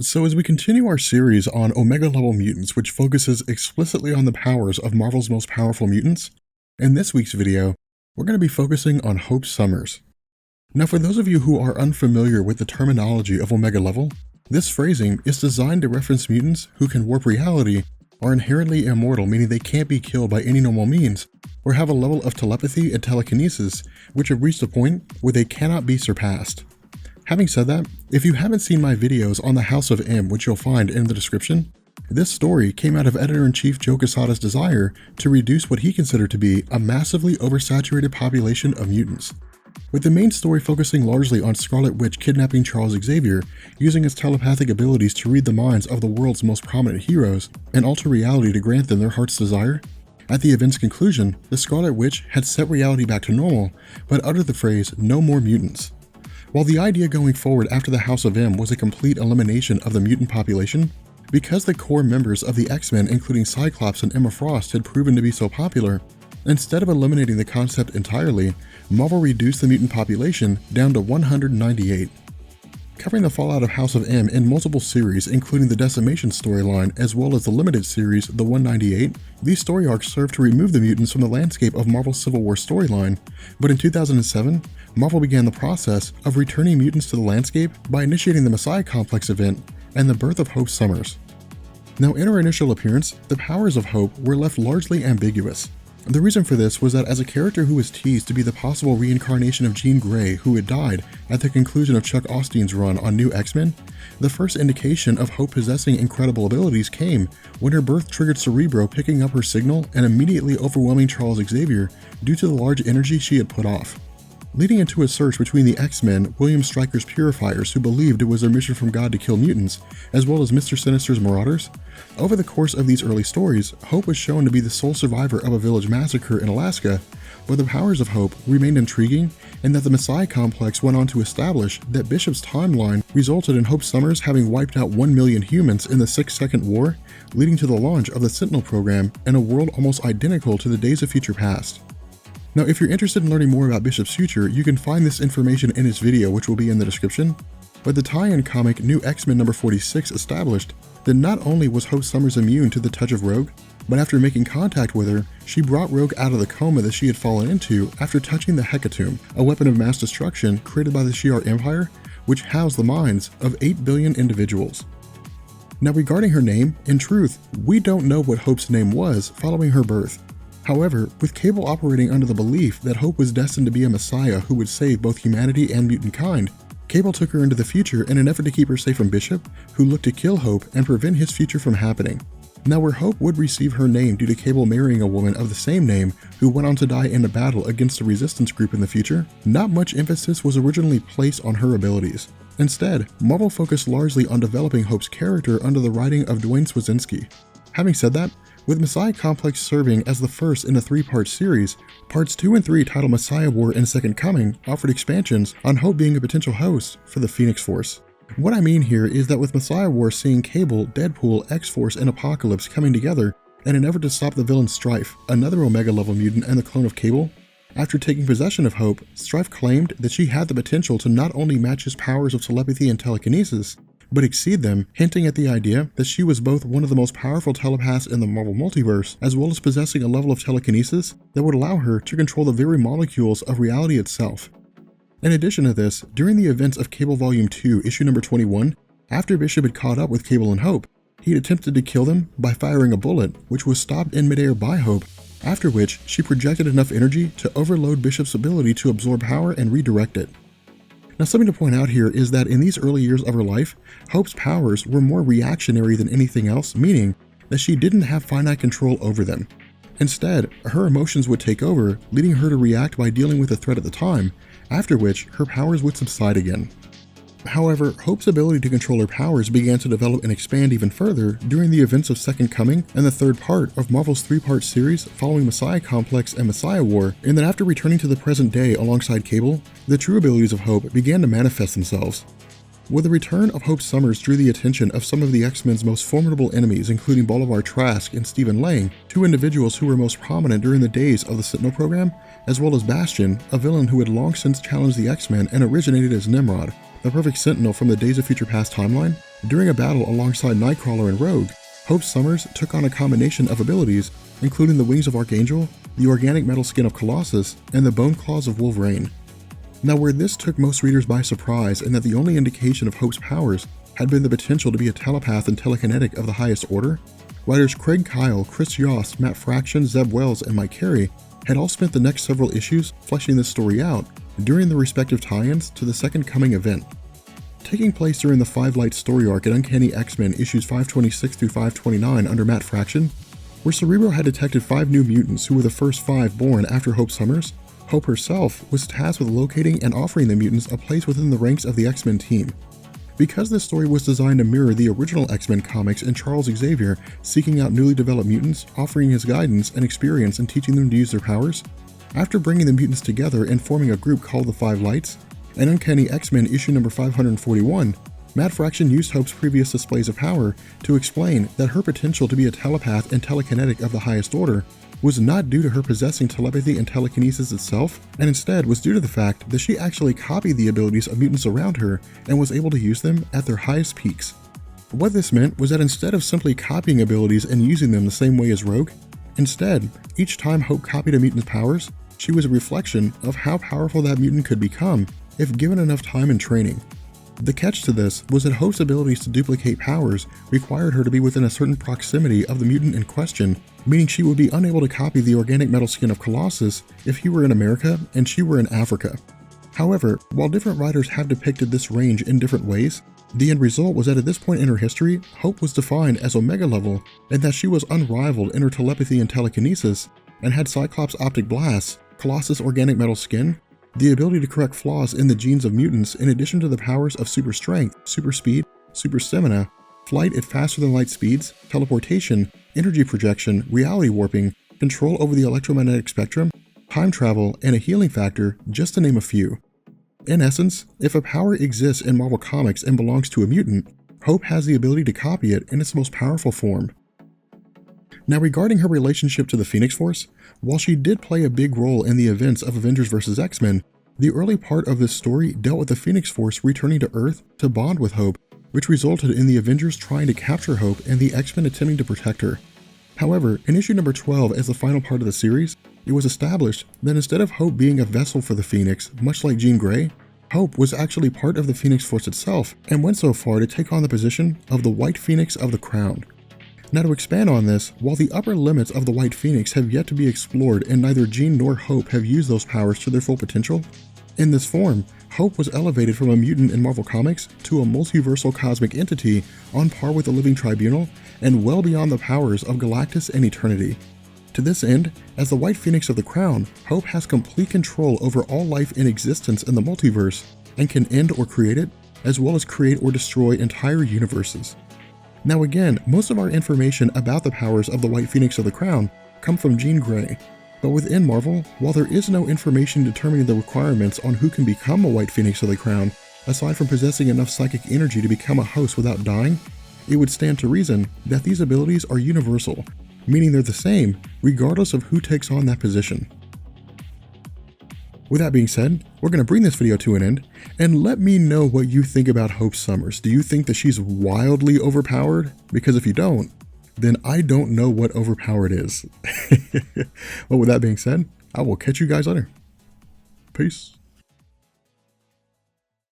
So as we continue our series on Omega-level mutants, which focuses explicitly on the powers of Marvel's most powerful mutants, in this week's video, we're going to be focusing on Hope Summers. Now for those of you who are unfamiliar with the terminology of Omega-level, this phrasing is designed to reference mutants who can warp reality, are inherently immortal, meaning they can't be killed by any normal means, or have a level of telepathy and telekinesis which have reached a point where they cannot be surpassed. Having said that, if you haven't seen my videos on the House of M, which you'll find in the description, this story came out of Editor-in-Chief Joe Quesada's desire to reduce what he considered to be a massively oversaturated population of mutants. With the main story focusing largely on Scarlet Witch kidnapping Charles Xavier, using his telepathic abilities to read the minds of the world's most prominent heroes and alter reality to grant them their heart's desire, at the event's conclusion, the Scarlet Witch had set reality back to normal, but uttered the phrase, "No more mutants." While the idea going forward after the House of M was a complete elimination of the mutant population, because the core members of the X-Men including Cyclops and Emma Frost had proven to be so popular, instead of eliminating the concept entirely, Marvel reduced the mutant population down to 198. Covering the fallout of House of M in multiple series including the Decimation storyline as well as the limited series The 198, these story arcs served to remove the mutants from the landscape of Marvel's Civil War storyline, but in 2007, Marvel began the process of returning mutants to the landscape by initiating the Messiah Complex event and the birth of Hope Summers. Now in her initial appearance, the powers of Hope were left largely ambiguous. The reason for this was that as a character who was teased to be the possible reincarnation of Jean Grey who had died at the conclusion of Chuck Austen's run on New X-Men, the first indication of Hope possessing incredible abilities came when her birth triggered Cerebro picking up her signal and immediately overwhelming Charles Xavier due to the large energy she had put off. Leading into a search between the X-Men, William Stryker's Purifiers, who believed it was their mission from God to kill mutants, as well as Mr. Sinister's Marauders, over the course of these early stories, Hope was shown to be the sole survivor of a village massacre in Alaska, but the powers of Hope remained intriguing in that the Messiah Complex went on to establish that Bishop's timeline resulted in Hope Summers having wiped out 1 million humans in the 6-Second War, leading to the launch of the Sentinel program in a world almost identical to the Days of Future Past. Now, if you're interested in learning more about Bishop's future, you can find this information in his video, which will be in the description. But the tie-in comic New X-Men number 46 established that not only was Hope Summers immune to the touch of Rogue, but after making contact with her, she brought Rogue out of the coma that she had fallen into after touching the Hecatomb, a weapon of mass destruction created by the Shi'ar Empire, which housed the minds of 8 billion individuals. Now regarding her name, in truth, we don't know what Hope's name was following her birth. However, with Cable operating under the belief that Hope was destined to be a messiah who would save both humanity and mutant kind, Cable took her into the future in an effort to keep her safe from Bishop, who looked to kill Hope and prevent his future from happening. Now where Hope would receive her name due to Cable marrying a woman of the same name who went on to die in a battle against a resistance group in the future, not much emphasis was originally placed on her abilities. Instead, Marvel focused largely on developing Hope's character under the writing of Duane Swierczynski. Having said that, with Messiah Complex serving as the first in a 3-part series, parts 2 and 3 titled Messiah War and Second Coming offered expansions on Hope being a potential host for the Phoenix Force. What I mean here is that with Messiah War seeing Cable, Deadpool, X-Force, and Apocalypse coming together in an effort to stop the villain Strife, another Omega-level mutant and the clone of Cable, after taking possession of Hope, Strife claimed that she had the potential to not only match his powers of telepathy and telekinesis, but exceed them, hinting at the idea that she was both one of the most powerful telepaths in the Marvel Multiverse, as well as possessing a level of telekinesis that would allow her to control the very molecules of reality itself. In addition to this, during the events of Cable Volume 2, issue number 21, after Bishop had caught up with Cable and Hope, he had attempted to kill them by firing a bullet, which was stopped in midair by Hope, after which she projected enough energy to overload Bishop's ability to absorb power and redirect it. Now something to point out here is that in these early years of her life, Hope's powers were more reactionary than anything else, meaning that she didn't have finite control over them. Instead, her emotions would take over, leading her to react by dealing with the threat at the time, after which her powers would subside again. However, Hope's ability to control her powers began to develop and expand even further during the events of Second Coming and the third part of Marvel's 3-part series following Messiah Complex and Messiah War, and that after returning to the present day alongside Cable, the true abilities of Hope began to manifest themselves. With the return of Hope Summers drew the attention of some of the X-Men's most formidable enemies, including Bolivar Trask and Stephen Lang, 2 individuals who were most prominent during the days of the Sentinel program, as well as Bastion, a villain who had long since challenged the X-Men and originated as Nimrod, the perfect sentinel from the Days of Future Past timeline, during a battle alongside Nightcrawler and Rogue, Hope Summers took on a combination of abilities, including the wings of Archangel, the organic metal skin of Colossus, and the bone claws of Wolverine. Now, where this took most readers by surprise, and that the only indication of Hope's powers had been the potential to be a telepath and telekinetic of the highest order, writers Craig Kyle, Chris Yost, Matt Fraction, Zeb Wells, and Mike Carey had all spent the next several issues fleshing this story out during the respective tie-ins to the Second Coming event. Taking place during the Five Lights story arc at Uncanny X-Men issues 526 through 529 under Matt Fraction, where Cerebro had detected 5 new mutants who were the first 5 born after Hope Summers, Hope herself was tasked with locating and offering the mutants a place within the ranks of the X-Men team. Because this story was designed to mirror the original X-Men comics and Charles Xavier seeking out newly developed mutants, offering his guidance and experience and teaching them to use their powers, after bringing the mutants together and forming a group called the Five Lights, in Uncanny X-Men issue number 541, Matt Fraction used Hope's previous displays of power to explain that her potential to be a telepath and telekinetic of the highest order was not due to her possessing telepathy and telekinesis itself, and instead was due to the fact that she actually copied the abilities of mutants around her and was able to use them at their highest peaks. What this meant was that instead of simply copying abilities and using them the same way as Rogue, instead, each time Hope copied a mutant's powers, she was a reflection of how powerful that mutant could become if given enough time and training. The catch to this was that Hope's abilities to duplicate powers required her to be within a certain proximity of the mutant in question, meaning she would be unable to copy the organic metal skin of Colossus if he were in America and she were in Africa. However, while different writers have depicted this range in different ways, the end result was that at this point in her history, Hope was defined as Omega level, and that she was unrivaled in her telepathy and telekinesis, and had Cyclops' optic blasts, Colossus' organic metal skin, the ability to correct flaws in the genes of mutants in addition to the powers of super strength, super speed, super stamina, flight at faster than light speeds, teleportation, energy projection, reality warping, control over the electromagnetic spectrum, time travel, and a healing factor, just to name a few. In essence, if a power exists in Marvel Comics and belongs to a mutant, Hope has the ability to copy it in its most powerful form. Now, regarding her relationship to the Phoenix Force, while she did play a big role in the events of Avengers vs. X-Men, the early part of this story dealt with the Phoenix Force returning to Earth to bond with Hope, which resulted in the Avengers trying to capture Hope and the X-Men attempting to protect her. However, in issue number 12 as the final part of the series, it was established that instead of Hope being a vessel for the Phoenix, much like Jean Grey, Hope was actually part of the Phoenix Force itself and went so far to take on the position of the White Phoenix of the Crown. Now, to expand on this, while the upper limits of the White Phoenix have yet to be explored and neither Jean nor Hope have used those powers to their full potential, in this form, Hope was elevated from a mutant in Marvel Comics to a multiversal cosmic entity on par with the Living Tribunal and well beyond the powers of Galactus and Eternity. To this end, as the White Phoenix of the Crown, Hope has complete control over all life in existence in the multiverse and can end or create it, as well as create or destroy entire universes. Now again, most of our information about the powers of the White Phoenix of the Crown come from Jean Grey, but within Marvel, while there is no information determining the requirements on who can become a White Phoenix of the Crown, aside from possessing enough psychic energy to become a host without dying, it would stand to reason that these abilities are universal, meaning they're the same regardless of who takes on that position. With that being said, we're going to bring this video to an end, and let me know what you think about Hope Summers. Do you think that she's wildly overpowered? Because if you don't, then I don't know what overpowered is. Well, with that being said, I will catch you guys later. Peace.